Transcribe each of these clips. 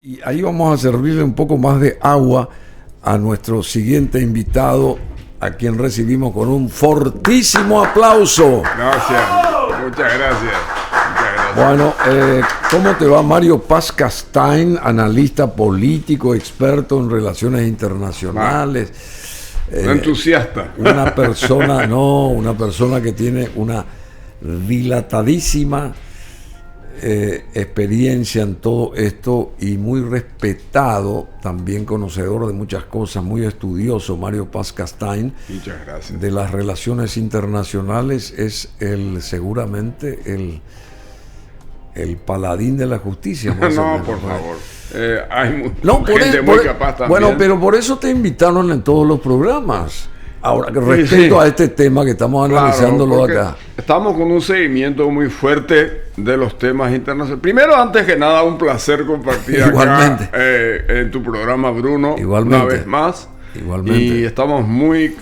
Y ahí vamos a servirle un poco más de agua a nuestro siguiente invitado, a quien recibimos con un fortísimo aplauso. Gracias, muchas gracias. Bueno, ¿cómo te va Mario Paz Castain, analista político, experto en relaciones internacionales? Un entusiasta. Una persona que tiene una dilatadísima experiencia en todo esto y muy respetado, también conocedor de muchas cosas, muy estudioso. Mario Paz Castain, muchas gracias. De las relaciones internacionales, es seguramente el paladín de la justicia. No, por favor. Hay gente muy capaz también. Bueno, pero por eso te invitaron en todos los programas. Ahora, respecto a este tema que estamos analizándolo acá. Estamos con un seguimiento muy fuerte de los temas internacionales. Primero, antes que nada, un placer compartir acá en tu programa, Bruno, una vez más. Igualmente. Y estamos muy,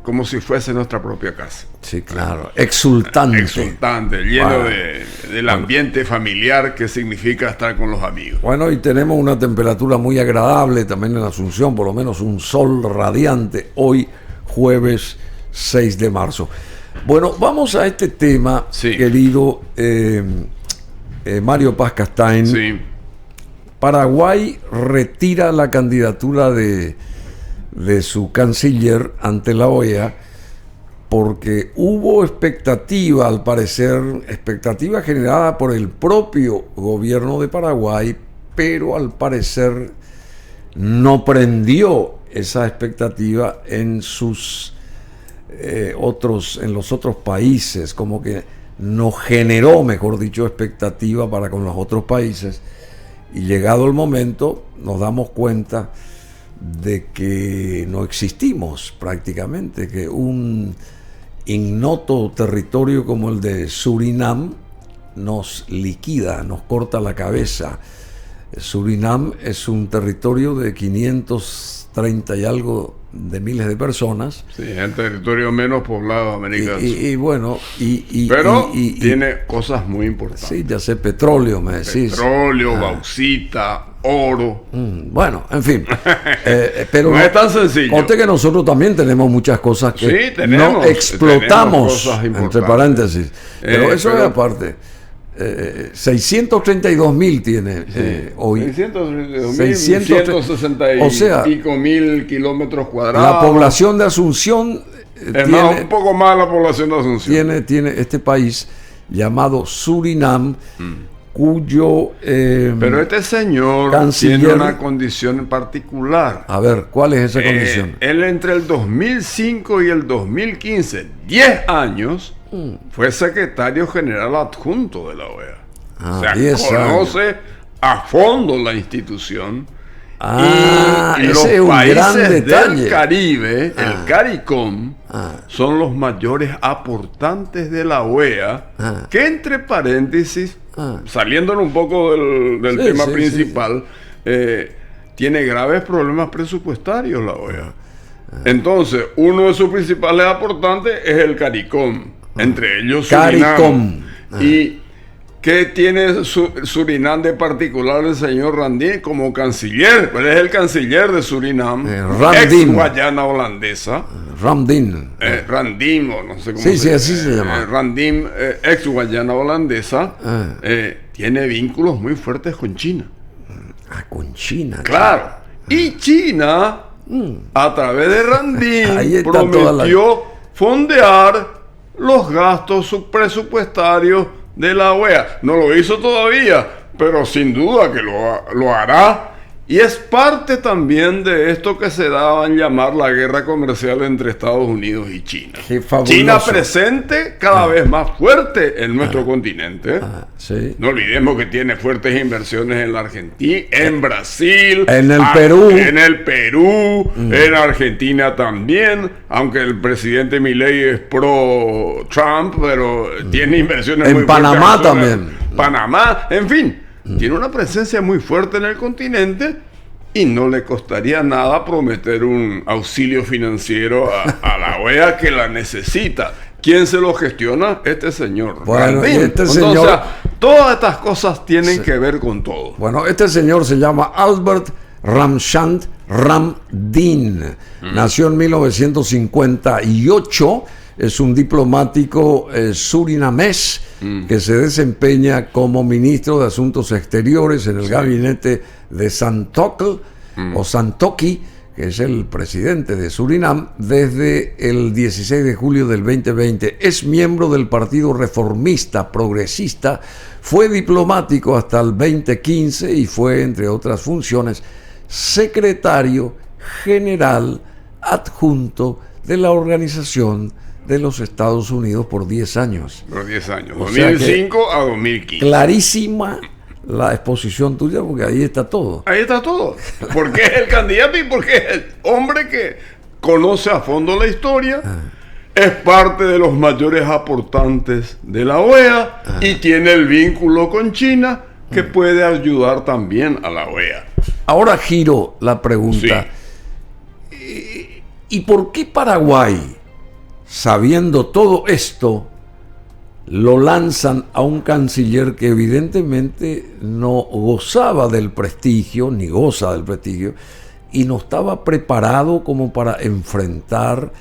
como si fuese nuestra propia casa. Sí, claro. Exultante. Exultante, lleno del ambiente familiar que significa estar con los amigos. Bueno, y tenemos una temperatura muy agradable también en Asunción, por lo menos un sol radiante hoy, jueves 6 de marzo. Bueno, vamos a este tema, querido Mario Paz Castain. Sí. Paraguay retira la candidatura de su canciller ante la OEA porque hubo expectativa, al parecer, expectativa generada por el propio gobierno de Paraguay, pero al parecer no prendió esa expectativa en los otros países, como que no generó, mejor dicho, expectativa para con los otros países, y llegado el momento nos damos cuenta de que no existimos prácticamente, que un ignoto territorio como el de Surinam nos liquida, nos corta la cabeza. Surinam es un territorio de 530 y algo de miles de personas. Sí, es el territorio menos poblado de América del Sur. Pero tiene cosas muy importantes. Sí, ya sé, petróleo, me decís. Petróleo, bauxita, oro. Bueno, en fin. Pero no es tan sencillo. Conté que nosotros también tenemos muchas cosas que no explotamos, entre paréntesis. Pero eso es aparte. 632.000 tiene hoy. 660 o sea, y pico mil kilómetros cuadrados. La población de Asunción un poco más la población de Asunción. Tiene este país llamado Surinam, cuyo pero este señor tiene una condición en particular. A ver, ¿cuál es esa condición? Él entre el 2005 y el 2015, 10 años, fue secretario general adjunto de la OEA. O sea, conoce a fondo la institución. Y los países del Caribe, el CARICOM, son los mayores aportantes de la OEA, que entre paréntesis, saliéndonos un poco del tema principal, tiene graves problemas presupuestarios la OEA. Entonces, uno de sus principales aportantes es el CARICOM, entre ellos Surinam. ¿Y qué tiene Surinam de particular el señor Randin como canciller? Pues es el canciller de Surinam, ex Guayana holandesa. Randin, o no sé cómo se llama. Así se llama. Randin, ex Guayana holandesa, tiene vínculos muy fuertes con China. Con China. Claro. Y China, a través de Randin, prometió fondear los gastos subpresupuestarios de la OEA. No lo hizo todavía, pero sin duda que lo hará. Y es parte también de esto que se daba en llamar la guerra comercial entre Estados Unidos y China. China presente cada vez más fuerte en nuestro continente. Sí. No olvidemos que tiene fuertes inversiones en la Argentina, en Brasil, en el Perú. En Argentina también, aunque el presidente Milei es pro Trump, pero tiene inversiones muy fuertes. En Panamá también. Panamá, en fin. Tiene una presencia muy fuerte en el continente y no le costaría nada prometer un auxilio financiero a la OEA que la necesita. ¿Quién se lo gestiona? Este señor. Bueno, Entonces, todas estas cosas tienen que ver con todo. Bueno, este señor se llama Albert Ramchand Ramdin. Nació en 1958. Es un diplomático surinamés que se desempeña como ministro de Asuntos Exteriores en el gabinete de Santokl o Santokhi, que es el presidente de Surinam, desde el 16 de julio del 2020. Es miembro del Partido Reformista Progresista, fue diplomático hasta el 2015 y fue, entre otras funciones, secretario general adjunto de la Organización de los Estados Unidos por 10 años. Por 10 años, 2005 a 2015. Clarísima la exposición tuya, porque ahí está todo. Ahí está todo. Porque es el candidato y porque es el hombre que conoce a fondo la historia, es parte de los mayores aportantes de la OEA y tiene el vínculo con China que puede ayudar también a la OEA. Ahora giro la pregunta. Sí. ¿Y por qué Paraguay, sabiendo todo esto, lo lanzan a un canciller que evidentemente no gozaba del prestigio, ni goza del prestigio, y no estaba preparado como para enfrentar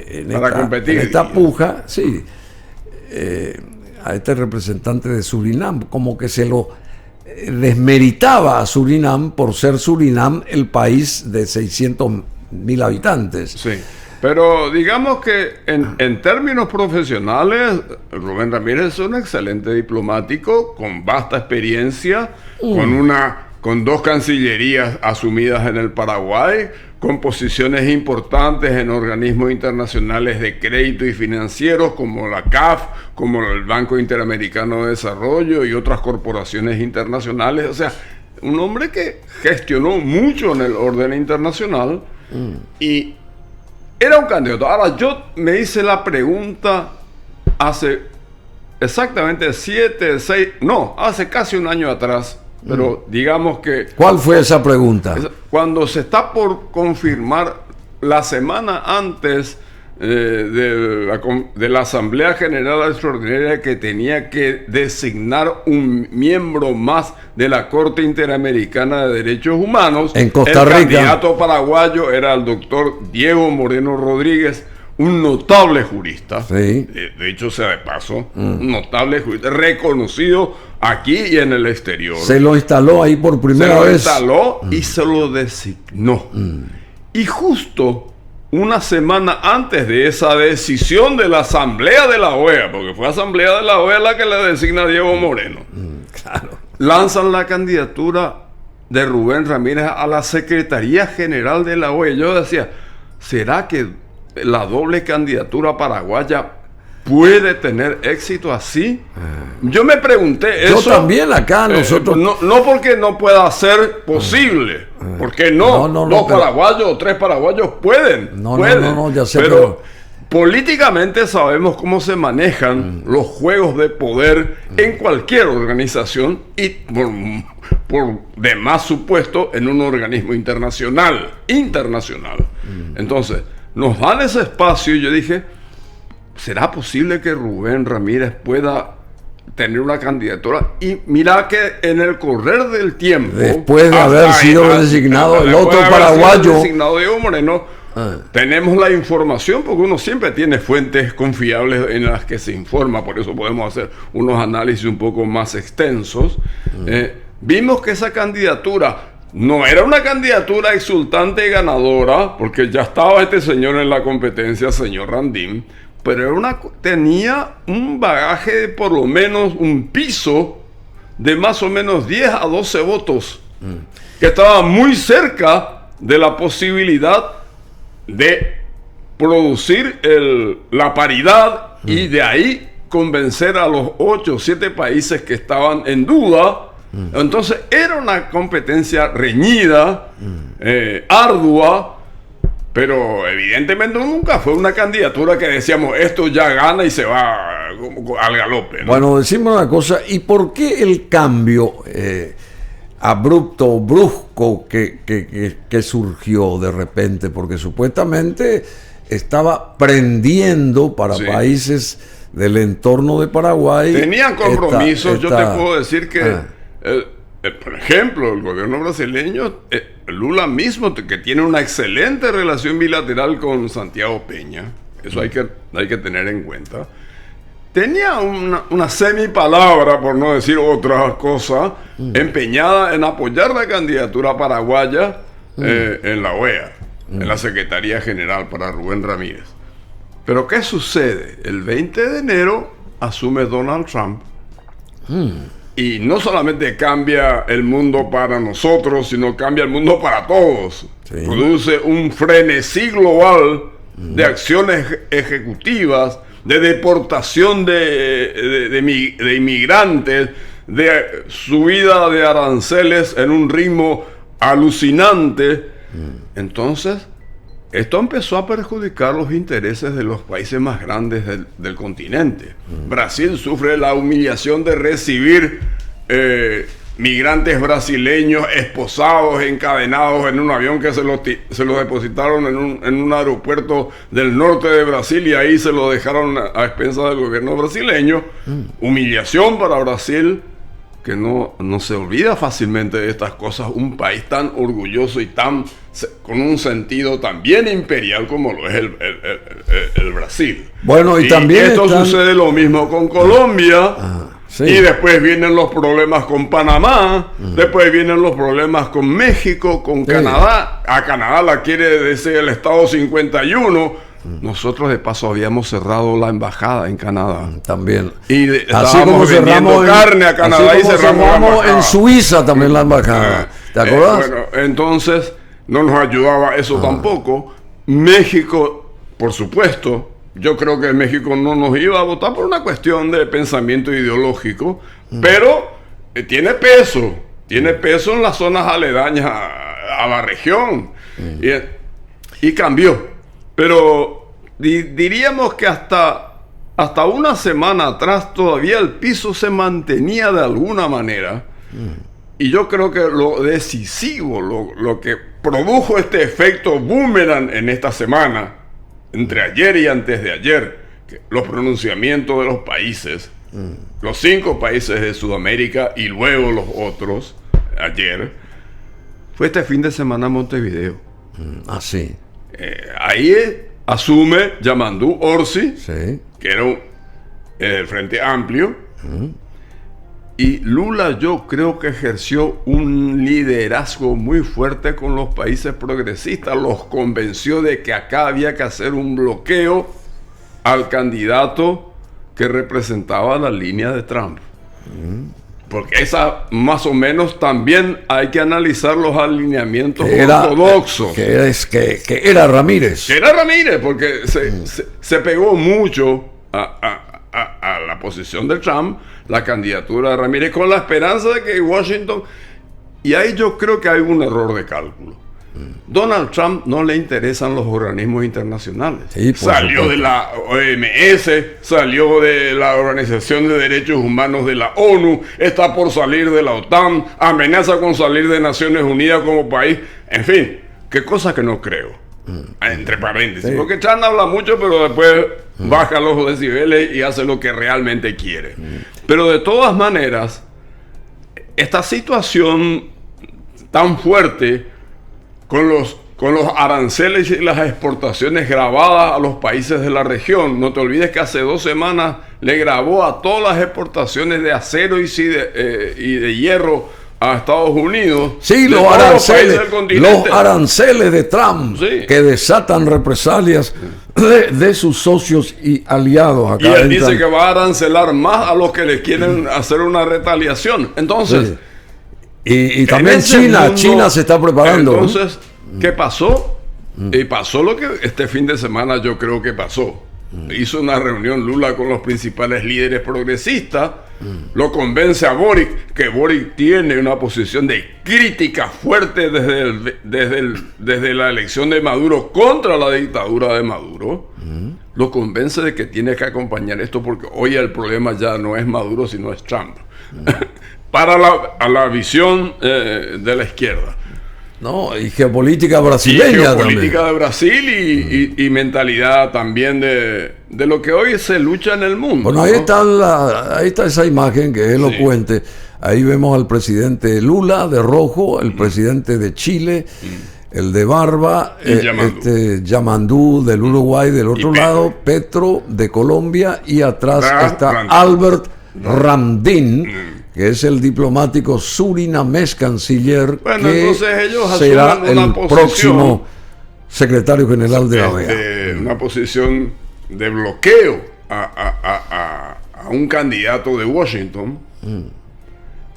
en esta puja, sí, a este representante de Surinam, como que se lo desmeritaba a Surinam por ser Surinam el país de 600.000 habitantes. Sí. Pero digamos que en términos profesionales, Rubén Ramírez es un excelente diplomático, con vasta experiencia, con 2 cancillerías asumidas en el Paraguay, con posiciones importantes en organismos internacionales de crédito y financieros como la CAF, como el Banco Interamericano de Desarrollo y otras corporaciones internacionales. O sea, un hombre que gestionó mucho en el orden internacional y era un candidato. Ahora, yo me hice la pregunta hace exactamente hace casi un año atrás, pero digamos que... ¿Cuál fue esa pregunta? Cuando se está por confirmar la semana antes de la Asamblea General Extraordinaria que tenía que designar un miembro más de la Corte Interamericana de Derechos Humanos. En Costa Rica. El candidato paraguayo era el doctor Diego Moreno Rodríguez, un notable jurista. Sí. De hecho, sea de paso, un notable jurista, reconocido aquí y en el exterior. Se lo instaló ahí por primera vez. Se lo instaló y se lo designó. Y justo una semana antes de esa decisión de la Asamblea de la OEA, porque fue Asamblea de la OEA la que le designa a Diego Moreno, claro, lanzan la candidatura de Rubén Ramírez a la Secretaría General de la OEA. Yo decía, ¿será que la doble candidatura paraguaya puede tener éxito así? Yo me pregunté eso. Yo también acá nosotros... no porque no pueda ser posible, porque dos paraguayos o 3 paraguayos pueden. No, ya sé. Pero políticamente sabemos cómo se manejan los juegos de poder en cualquier organización y por demás supuesto en un organismo internacional. Entonces, nos dan ese espacio y yo dije, ¿será posible que Rubén Ramírez pueda tener una candidatura? Y mira que en el correr del tiempo, después de haber sido designado el otro paraguayo, designado Diego Moreno, tenemos la información, porque uno siempre tiene fuentes confiables en las que se informa, por eso podemos hacer unos análisis un poco más extensos. Vimos que esa candidatura no era una candidatura exultante y ganadora, porque ya estaba este señor en la competencia, señor Ramdin, pero tenía un bagaje de por lo menos un piso de más o menos 10 a 12 votos, que estaba muy cerca de la posibilidad de producir la paridad y de ahí convencer a los 8 o 7 países que estaban en duda. Entonces era una competencia reñida, ardua, pero evidentemente nunca fue una candidatura que decíamos esto ya gana y se va al galope, ¿no? Bueno, decimos una cosa, ¿y por qué el cambio abrupto, brusco que surgió de repente? Porque supuestamente estaba prendiendo para países del entorno de Paraguay. Tenían compromisos, yo te puedo decir que, por ejemplo, el gobierno brasileño, Lula mismo, que tiene una excelente relación bilateral con Santiago Peña, eso hay que tener en cuenta, tenía una semipalabra, por no decir otra cosa, empeñada en apoyar la candidatura paraguaya en la OEA, en la Secretaría General para Rubén Ramírez. Pero ¿qué sucede? El 20 de enero asume Donald Trump y no solamente cambia el mundo para nosotros, sino cambia el mundo para todos. Sí. Produce un frenesí global de acciones ejecutivas, de deportación de inmigrantes, de subida de aranceles en un ritmo alucinante. Entonces, esto empezó a perjudicar los intereses de los países más grandes del continente. Brasil sufre la humillación de recibir migrantes brasileños esposados, encadenados en un avión que se los depositaron en un aeropuerto del norte de Brasil y ahí se lo dejaron a expensas del gobierno brasileño. Humillación para Brasil, que no se olvida fácilmente de estas cosas, un país tan orgulloso y con un sentido tan bien imperial como lo es el Brasil. Bueno, y también esto sucede lo mismo con Colombia. Sí. Y después vienen los problemas con Panamá, después vienen los problemas con México, con Canadá. A Canadá la quiere decir el Estado 51. Nosotros de paso habíamos cerrado la embajada en Canadá. También. Y así como cerramos carne a Canadá y cerramos en Suiza también la embajada. ¿Te acuerdas? Bueno, entonces no nos ayudaba eso tampoco. México, por supuesto. Yo creo que México no nos iba a votar por una cuestión de pensamiento ideológico, pero tiene peso en las zonas aledañas a la región. Y cambió. Pero diríamos que hasta una semana atrás todavía el piso se mantenía de alguna manera. Y yo creo que lo decisivo, lo que produjo este efecto boomerang en esta semana, entre ayer y antes de ayer, los pronunciamientos de los países, los 5 países de Sudamérica y luego los otros, ayer, fue este fin de semana Montevideo. Así. Ahí asume Yamandu Orsi, que era el Frente Amplio, y Lula yo creo que ejerció un liderazgo muy fuerte con los países progresistas, los convenció de que acá había que hacer un bloqueo al candidato que representaba la línea de Trump. Porque esa más o menos también hay que analizar los alineamientos ortodoxos. Que era Ramírez. Que era Ramírez, porque se pegó mucho a la posición de Trump, la candidatura de Ramírez, con la esperanza de que Washington... Y ahí yo creo que hay un error de cálculo. Donald Trump no le interesan los organismos internacionales. Sí, salió de la OMS, salió de la Organización de Derechos Humanos de la ONU, está por salir de la OTAN, amenaza con salir de Naciones Unidas como país. En fin, qué cosa que no creo. Entre paréntesis. Porque Trump habla mucho, pero después baja los decibeles y hace lo que realmente quiere. Pero de todas maneras, esta situación tan fuerte con los aranceles y las exportaciones grabadas a los países de la región. No te olvides que hace 2 semanas le grabó a todas las exportaciones de acero y de hierro a Estados Unidos. Sí, los aranceles de Trump, que desatan represalias de sus socios y aliados acá. Y él dice que va a arancelar más a los que le quieren hacer una retaliación. Entonces... Y también China se está preparando. Entonces, ¿qué pasó? Y pasó lo que este fin de semana yo creo que pasó. Hizo una reunión Lula con los principales líderes progresistas, lo convence a Boric, que Boric tiene una posición de crítica fuerte desde la elección de Maduro contra la dictadura de Maduro. Lo convence de que tiene que acompañar esto porque hoy el problema ya no es Maduro, sino es Trump. Para la visión de la izquierda. No, y geopolítica brasileña geopolítica de Brasil y mentalidad también de de lo que hoy se lucha en el mundo. Bueno, ahí, ¿no? Ahí está esa imagen que es elocuente. Ahí vemos al presidente Lula de rojo, el presidente de Chile, el de barba, Yamandú del Uruguay, del otro lado, Petro de Colombia, y atrás está Albert Ramdin, que es el diplomático surinamés canciller, que será el próximo secretario general de la OEA. Una posición de bloqueo a un candidato de Washington,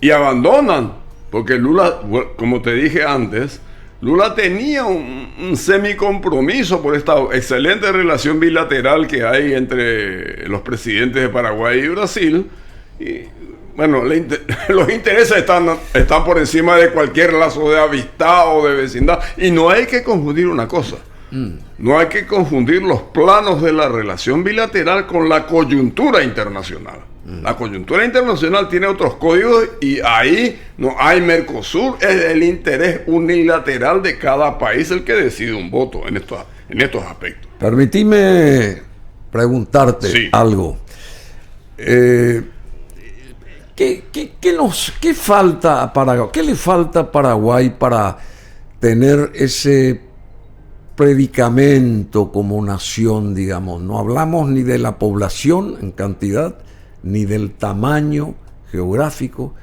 y abandonan, porque Lula, como te dije antes, Lula tenía un semicompromiso por esta excelente relación bilateral que hay entre los presidentes de Paraguay y Brasil. Y bueno, los intereses están por encima de cualquier lazo de amistad o de vecindad. Y no hay que confundir una cosa. No hay que confundir los planos de la relación bilateral con la coyuntura internacional. La coyuntura internacional tiene otros códigos y ahí no hay Mercosur. Es el interés unilateral de cada país el que decide un voto en estos aspectos. Permitime preguntarte algo. ¿Qué le falta a Paraguay para tener ese predicamento como nación, digamos? No hablamos ni de la población en cantidad, ni del tamaño geográfico.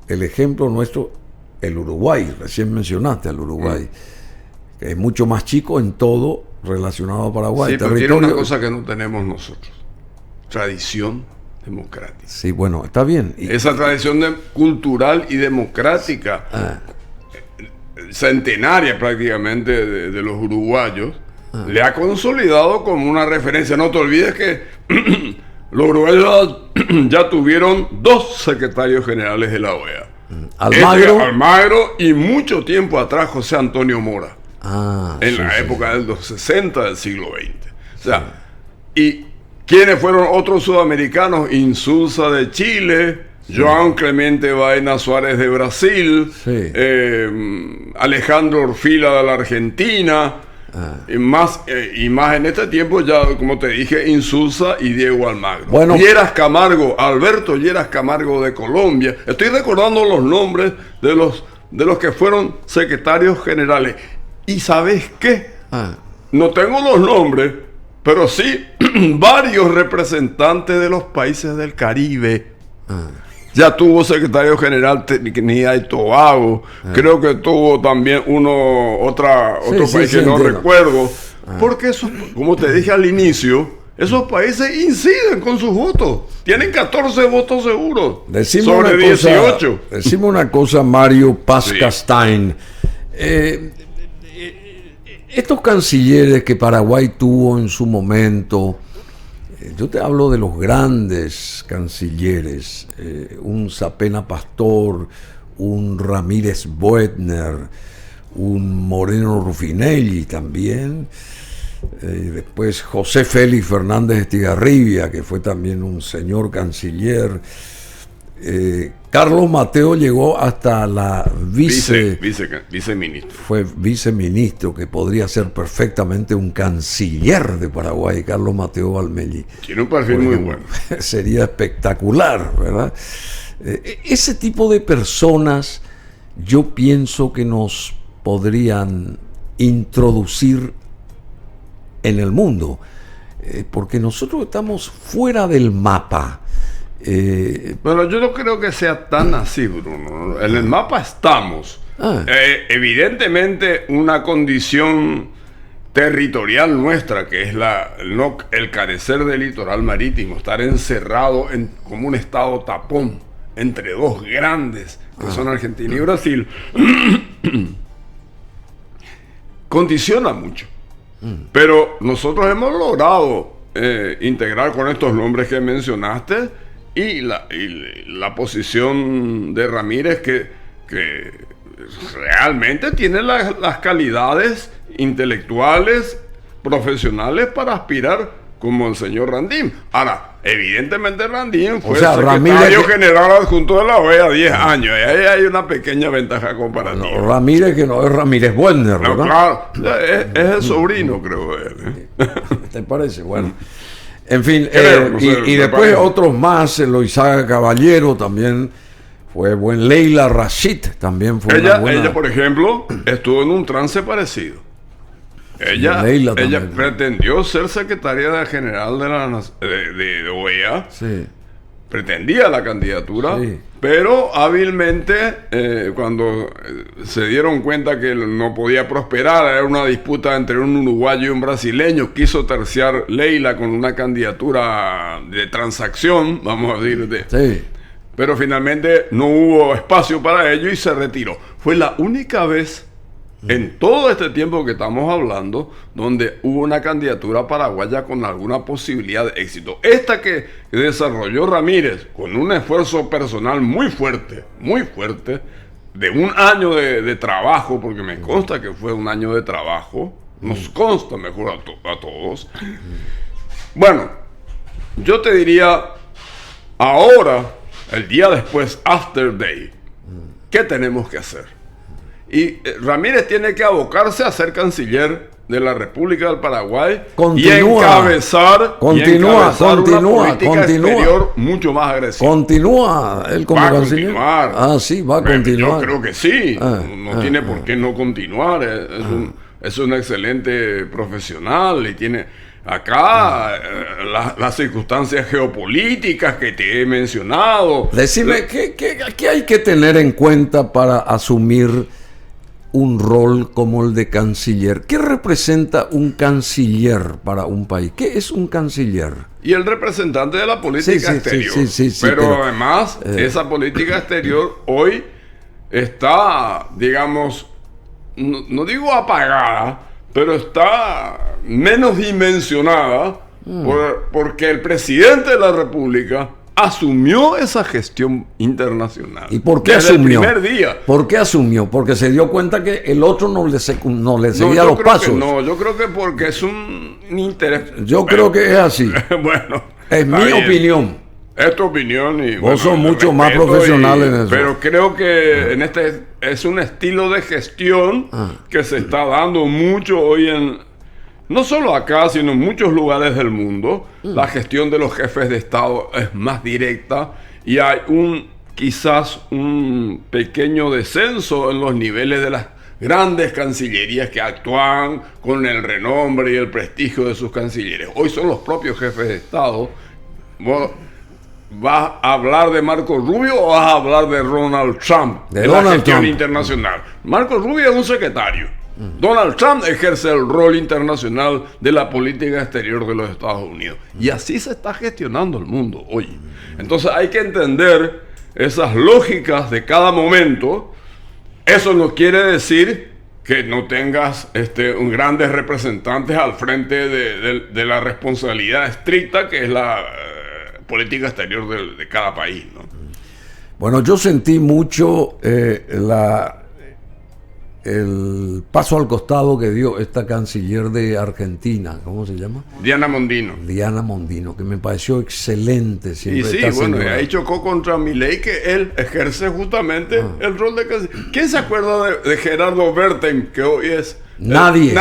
El ejemplo nuestro, el Uruguay, recién mencionaste al Uruguay, que es mucho más chico en todo relacionado a Paraguay. Sí, pero tiene una cosa que no tenemos nosotros: tradición democrática. Sí, bueno, está bien. Esa tradición cultural y democrática, centenaria prácticamente de los uruguayos, le ha consolidado como una referencia. No te olvides que los uruguayos ya tuvieron 2 secretarios generales de la OEA. Almagro y mucho tiempo atrás José Antonio Mora. En la época de los 60 del siglo XX. O sea, ¿y quiénes fueron otros sudamericanos? Insulza de Chile, Joan Clemente Baena Suárez de Brasil, Alejandro Orfila de la Argentina, y más en este tiempo ya, como te dije, Insulza y Diego Almagro. Bueno, Alberto Lleras Camargo de Colombia. Estoy recordando los nombres de los que fueron secretarios generales. ¿Y sabes qué? No tengo los nombres, pero sí varios representantes de los países del Caribe. Ya tuvo secretario general Trinidad y Tobago. Creo que tuvo también otro país que no recuerdo. Porque eso, como te dije al inicio, esos países inciden con sus votos. Tienen 14 votos seguros sobre 18. Decime una cosa, Mario Paz Castaing. Estos cancilleres que Paraguay tuvo en su momento, yo te hablo de los grandes cancilleres, un Sapena Pastor, un Ramírez Boetner, un Moreno Rufinelli también, después José Félix Fernández Estigarribia, que fue también un señor canciller. Carlos Mateo llegó hasta la viceministro. Fue viceministro, que podría ser perfectamente un canciller de Paraguay, Carlos Mateo Valmelli. Tiene un perfil muy bueno. Sería espectacular, ¿verdad? Ese tipo de personas yo pienso que nos podrían introducir en el mundo, porque nosotros estamos fuera del mapa. Bueno, yo no creo que sea tan así, Bruno. En el mapa estamos. Evidentemente, una condición territorial nuestra, que es el carecer del litoral marítimo, estar encerrado como un estado tapón entre dos grandes, que son Argentina y Brasil, condiciona mucho. Pero nosotros hemos logrado integrar con estos nombres que mencionaste. Y la posición de Ramírez, que realmente tiene las calidades intelectuales, profesionales para aspirar como el señor Randín. Ahora, evidentemente Randín fue secretario general adjunto de la OEA 10 años. Y ahí hay una pequeña ventaja comparativa. No, Ramírez, que no es Ramírez Boetner, ¿verdad? Claro, es el sobrino, creo. ¿Te parece? Bueno, en fin, Creo, y después otros más, Loizaga Caballero también fue buen. Leila Rashid también fue una buena. Ella, por ejemplo, estuvo en un trance parecido. Ella pretendió ser secretaria general de OEA. Sí. Pretendía la candidatura, sí, pero hábilmente, cuando se dieron cuenta que no podía prosperar, era una disputa entre un uruguayo y un brasileño, quiso terciar Leila con una candidatura de transacción, vamos a decir, sí, pero finalmente no hubo espacio para ello y se retiró. Fue la única vez en todo este tiempo que estamos hablando donde hubo una candidatura paraguaya con alguna posibilidad de éxito. Esta que desarrolló Ramírez con un esfuerzo personal muy fuerte, de un año de trabajo, porque me consta que fue un año de trabajo, nos consta mejor a todos. Bueno, yo te diría, ahora, el día después, after day, ¿qué tenemos que hacer? Y Ramírez tiene que abocarse a ser canciller de la República del Paraguay y encabezar una política exterior mucho más agresiva. ¿Continúa él como canciller? Va a continuar. Ah, sí, va a continuar. Yo creo que sí. No tiene por qué no continuar. Es un excelente profesional y tiene acá las circunstancias geopolíticas que te he mencionado. Decime, ¿qué hay que tener en cuenta para asumir un rol como el de canciller? ¿Qué representa un canciller para un país? ¿Qué es un canciller? Y el representante de la política exterior. Pero además, esa política exterior hoy está, digamos, no digo apagada, pero está menos dimensionada porque el presidente de la República asumió esa gestión internacional. ¿Y por qué desde asumió? El primer día. ¿Por qué asumió? Porque se dio cuenta que el otro no le seguía los pasos. Yo creo que porque es un interés. Yo creo que es así. Bueno, es mi opinión. Es tu opinión. Y, vos sos mucho más profesional en eso. Pero creo que en este es un estilo de gestión que se está dando mucho hoy no solo acá, sino en muchos lugares del mundo. La gestión de los jefes de Estado es más directa y hay quizás un pequeño descenso en los niveles de las grandes cancillerías que actúan con el renombre y el prestigio de sus cancilleres. Hoy son los propios jefes de Estado. ¿Vas a hablar de Marco Rubio o vas a hablar de Donald Trump? De la gestión internacional. Marco Rubio es un secretario. Donald Trump ejerce el rol internacional de la política exterior de los Estados Unidos. Y así se está gestionando el mundo hoy. Entonces hay que entender esas lógicas de cada momento. Eso no quiere decir que no tengas grandes representantes al frente de la responsabilidad estricta que es la política exterior de cada país, ¿no? Bueno, yo sentí mucho el paso al costado que dio esta canciller de Argentina, ¿cómo se llama? Diana Mondino. Diana Mondino, que me pareció excelente. Siempre y sí, bueno, ahí chocó contra Milei, que él ejerce justamente el rol de canciller. ¿Quién se acuerda de Gerardo Berten, que hoy es Nadie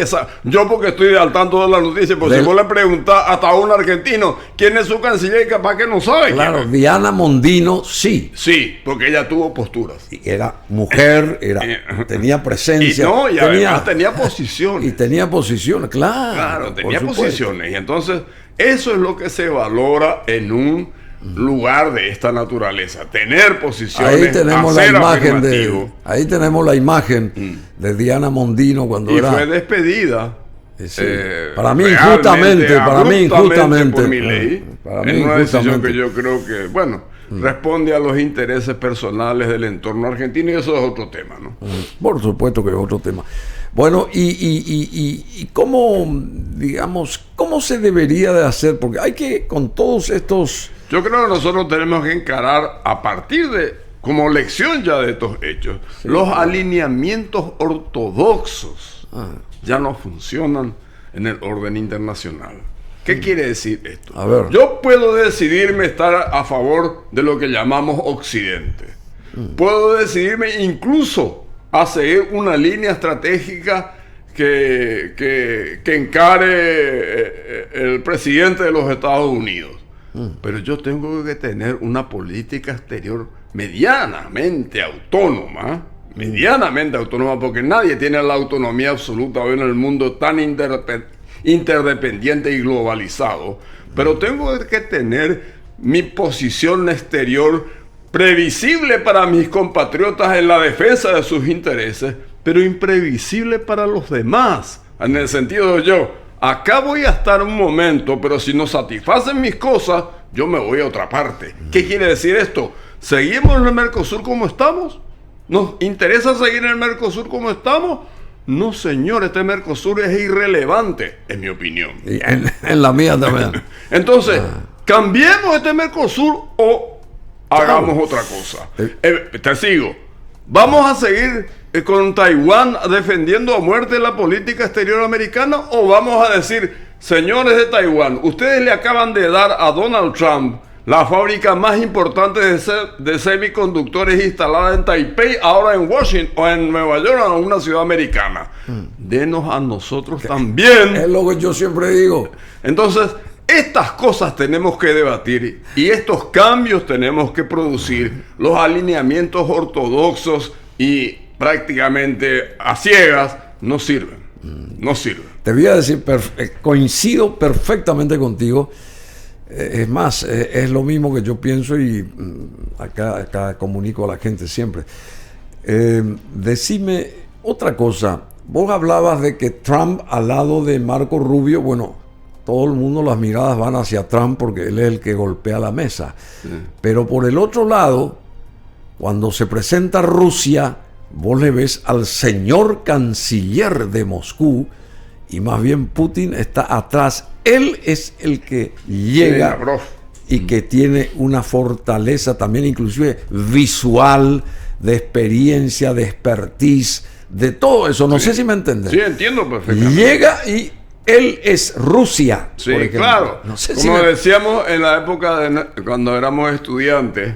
sabe. Yo porque estoy al tanto de la noticia, pues si vos le preguntás hasta a un argentino quién es su canciller, capaz que no sabe. Claro, Diana Mondino sí. Sí, porque ella tuvo posturas. Y era mujer, tenía presencia. Y además tenía posiciones. Y tenía posiciones, claro. Claro, tenía posiciones. Y entonces, eso es lo que se valora en un lugar de esta naturaleza, tener posiciones, ahí tenemos la imagen ahí tenemos la imagen de Diana Mondino cuando fue despedida para mí injustamente por Milei, es una decisión que yo creo que responde a los intereses personales del entorno argentino, y eso es otro tema, ¿no? Por supuesto que es otro tema. Bueno, y cómo, digamos, cómo se debería de hacer, porque hay que, con todos estos... Yo creo que nosotros tenemos que encarar, a partir como lección ya de estos hechos, los alineamientos ortodoxos ya no funcionan en el orden internacional. ¿Qué quiere decir esto? A ver. Yo puedo decidirme estar a favor de lo que llamamos Occidente. Puedo decidirme incluso a seguir una línea estratégica que encare el presidente de los Estados Unidos. Pero yo tengo que tener una política exterior medianamente autónoma, porque nadie tiene la autonomía absoluta hoy en el mundo tan interdependiente y globalizado. Pero tengo que tener mi posición exterior previsible para mis compatriotas en la defensa de sus intereses, pero imprevisible para los demás, en el sentido de acá voy a estar un momento, pero si no satisfacen mis cosas, yo me voy a otra parte. ¿Qué quiere decir esto? ¿Seguimos en el Mercosur como estamos? ¿Nos interesa seguir en el Mercosur como estamos? No, señor, este Mercosur es irrelevante, en mi opinión. Y en la mía también. Entonces, cambiemos este Mercosur o hagamos otra cosa. Te sigo. ¿Vamos a seguir con Taiwán defendiendo a muerte la política exterior americana o vamos a decir, señores de Taiwán, ustedes le acaban de dar a Donald Trump la fábrica más importante de semiconductores instalada en Taipei, ahora en Washington o en Nueva York, en una ciudad americana? Denos a nosotros también. Es lo que yo siempre digo. Entonces, estas cosas tenemos que debatir y estos cambios tenemos que producir. Los alineamientos ortodoxos y prácticamente a ciegas no sirven. No sirven. Te voy a decir, coincido perfectamente contigo. Es más, es lo mismo que yo pienso y acá comunico a la gente siempre. Decime otra cosa. Vos hablabas de que Trump al lado de Marco Rubio, bueno, todo el mundo, las miradas van hacia Trump porque él es el que golpea la mesa. Pero por el otro lado, cuando se presenta Rusia, vos le ves al señor canciller de Moscú y más bien Putin está atrás. Él es el que llega y que tiene una fortaleza también inclusive visual, de experiencia, de expertise, de todo eso. No sé si me entendés. Sí, entiendo perfectamente. Llega y él es Rusia. Sí, claro. No sé como decíamos en la época cuando éramos estudiantes,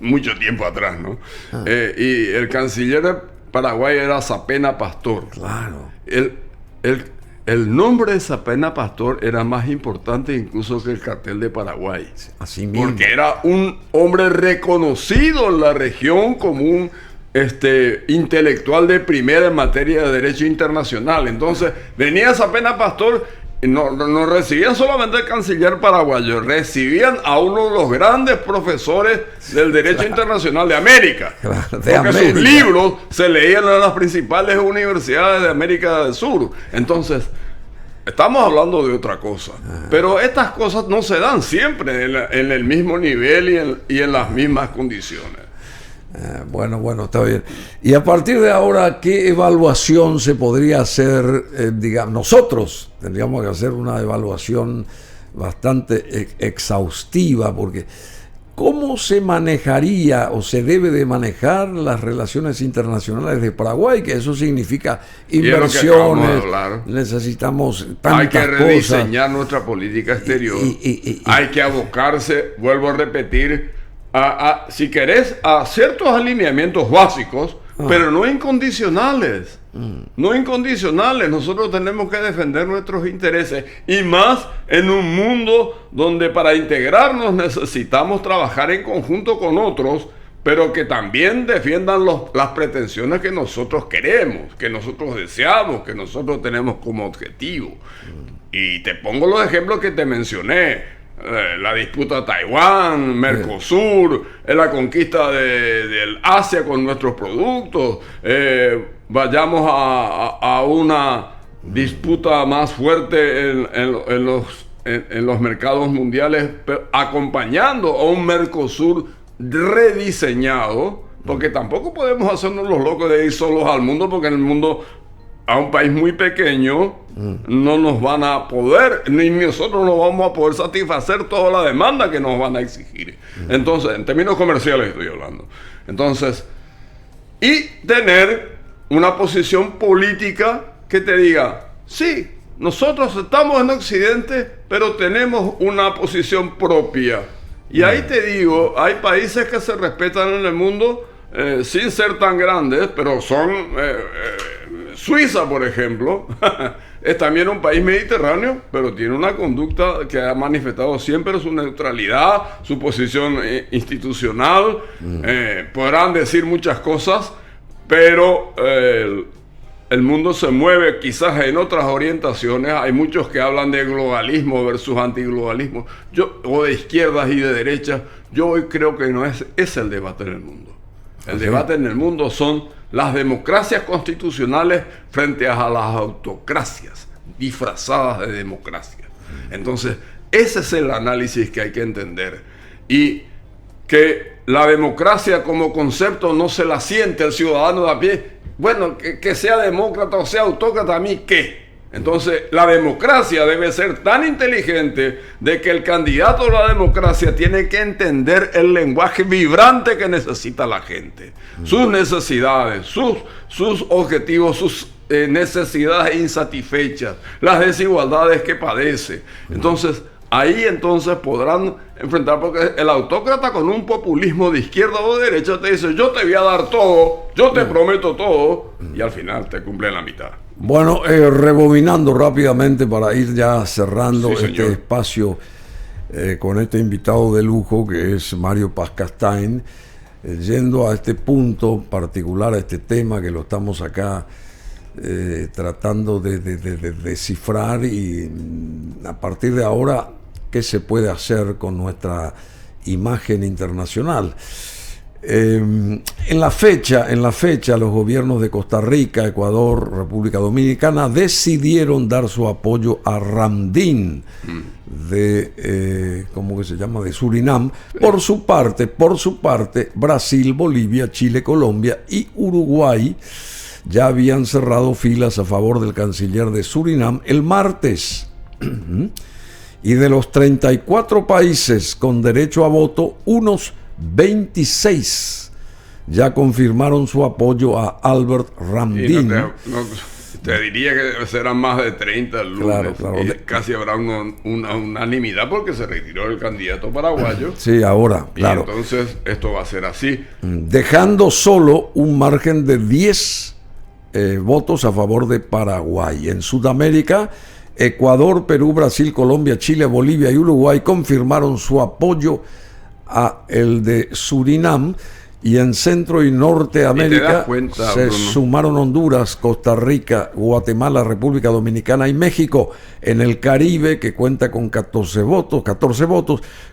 mucho tiempo atrás, ¿no? Y el canciller de Paraguay era Sapena Pastor. Claro. El nombre de Sapena Pastor era más importante incluso que el cartel de Paraguay. Así mismo. Porque era un hombre reconocido en la región como un intelectual de primera en materia de derecho internacional. Entonces, venía Sapena Pastor, no recibían solamente el canciller paraguayo, recibían a uno de los grandes profesores del derecho internacional de América. Porque sus libros se leían en las principales universidades de América del Sur. Entonces, estamos hablando de otra cosa. Pero estas cosas no se dan siempre en el mismo nivel y en las mismas condiciones. Bueno, está bien. Y a partir de ahora, ¿qué evaluación se podría hacer? Digamos, nosotros tendríamos que hacer una evaluación bastante exhaustiva, porque ¿cómo se manejaría o se debe de manejar las relaciones internacionales de Paraguay? Que eso significa inversiones, necesitamos tantas hay que rediseñar nuestra política exterior, hay que abocarse, vuelvo a repetir, si querés, a ciertos alineamientos básicos, pero no incondicionales. No incondicionales. Nosotros tenemos que defender nuestros intereses, y más en un mundo donde para integrarnos necesitamos trabajar en conjunto con otros, pero que también defiendan las pretensiones que nosotros queremos, que nosotros deseamos, que nosotros tenemos como objetivo. Y te pongo los ejemplos que te mencioné. La disputa de Taiwán, Mercosur, la conquista del Asia con nuestros productos, vayamos a una disputa más fuerte en los mercados mundiales, acompañando a un Mercosur rediseñado, porque tampoco podemos hacernos los locos de ir solos al mundo, porque en el mundo, a un país muy pequeño, no nos van a poder, ni nosotros no vamos a poder satisfacer toda la demanda que nos van a exigir. Entonces, en términos comerciales estoy hablando. Entonces, y tener una posición política que te diga, sí, nosotros estamos en Occidente, pero tenemos una posición propia. Y ahí te digo, hay países que se respetan en el mundo sin ser tan grandes, pero son Suiza, por ejemplo, es también un país mediterráneo, pero tiene una conducta que ha manifestado siempre su neutralidad, su posición institucional. Podrán decir muchas cosas, pero el mundo se mueve quizás en otras orientaciones. Hay muchos que hablan de globalismo versus antiglobalismo, o de izquierdas y de derechas. Yo hoy creo que no es el debate en el mundo. El debate en el mundo son las democracias constitucionales frente a las autocracias disfrazadas de democracia. Entonces, ese es el análisis que hay que entender. Y que la democracia como concepto no se la siente el ciudadano de a pie. Bueno, que sea demócrata o sea autócrata, ¿a mí qué? Entonces, la democracia debe ser tan inteligente de que el candidato a la democracia tiene que entender el lenguaje vibrante que necesita la gente, sus necesidades, sus objetivos, sus necesidades insatisfechas, las desigualdades que padece. Entonces, ahí podrán enfrentar, porque el autócrata con un populismo de izquierda o de derecha te dice: yo te voy a dar todo, yo te prometo todo, y al final te cumple la mitad. Bueno, rebobinando rápidamente para ir ya cerrando este espacio con este invitado de lujo que es Mario Paz Castain, yendo a este punto particular, a este tema que lo estamos acá tratando de descifrar, y a partir de ahora, ¿qué se puede hacer con nuestra imagen internacional? En la fecha, los gobiernos de Costa Rica, Ecuador, República Dominicana decidieron dar su apoyo a Ramdin de ¿cómo que se llama? De Surinam. Por su parte, Brasil, Bolivia, Chile, Colombia y Uruguay ya habían cerrado filas a favor del canciller de Surinam el martes. Y de los 34 países con derecho a voto, unos 26 ya confirmaron su apoyo a Albert Ramdin. Te diría que serán más de 30 el lunes. Claro. Y casi habrá una unanimidad porque se retiró el candidato paraguayo. Sí, ahora, claro. Y entonces esto va a ser así. Dejando solo un margen de 10 votos a favor de Paraguay. En Sudamérica, Ecuador, Perú, Brasil, Colombia, Chile, Bolivia y Uruguay confirmaron su apoyo a el de Surinam, y en Centro y Norteamérica se sumaron Honduras, Costa Rica, Guatemala, República Dominicana y México. En el Caribe, que cuenta con 14 votos,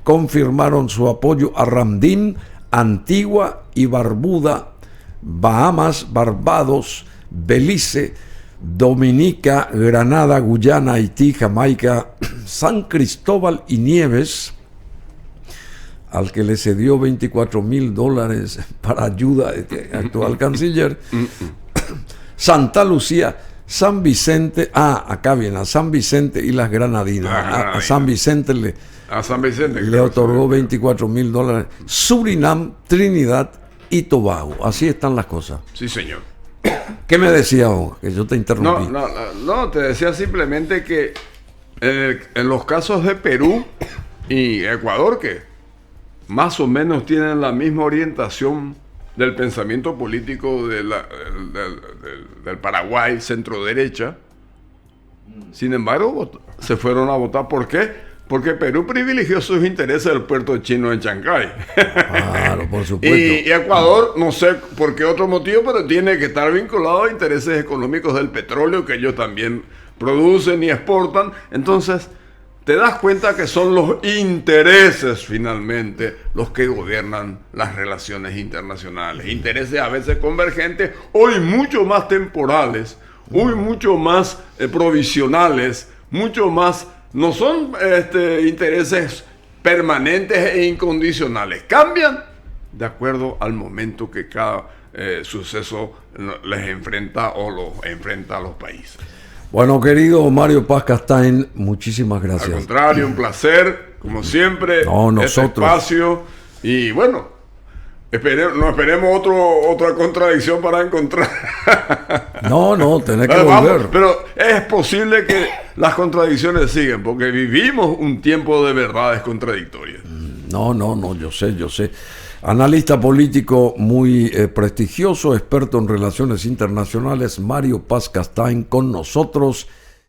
confirmaron su apoyo a Ramdin, Antigua y Barbuda, Bahamas, Barbados, Belice, Dominica, Granada, Guyana, Haití, Jamaica, San Cristóbal y Nieves, al que le cedió $24,000 para ayuda este actual canciller, Santa Lucía, San Vicente, acá viene, a San Vicente y las Granadinas. A San Vicente le otorgó $24,000, Surinam, Trinidad y Tobago. Así están las cosas. Sí, señor. ¿Qué me decías vos? Que yo te interrumpí. No, te decía simplemente que en los casos de Perú y Ecuador, que más o menos tienen la misma orientación del pensamiento político del Paraguay, centro derecha. Sin embargo, se fueron a votar. ¿Por qué? Porque Perú privilegió sus intereses del puerto chino en Chancay. Claro, por supuesto. Y Ecuador, no sé por qué otro motivo, pero tiene que estar vinculado a intereses económicos del petróleo que ellos también producen y exportan. Entonces, te das cuenta que son los intereses finalmente los que gobiernan las relaciones internacionales. Intereses a veces convergentes, hoy mucho más temporales, hoy mucho más provisionales, mucho más... No son intereses permanentes e incondicionales. Cambian de acuerdo al momento que cada suceso les enfrenta o los enfrenta a los países. Bueno, querido Mario Paz Castain, muchísimas gracias. Al contrario, un placer, como siempre, este espacio. Y bueno, no esperemos otra contradicción para encontrar. No, tenés que volver. Pero es posible que las contradicciones siguen, porque vivimos un tiempo de verdades contradictorias. No, yo sé. Analista político muy prestigioso, experto en relaciones internacionales, Mario Paz Castain con nosotros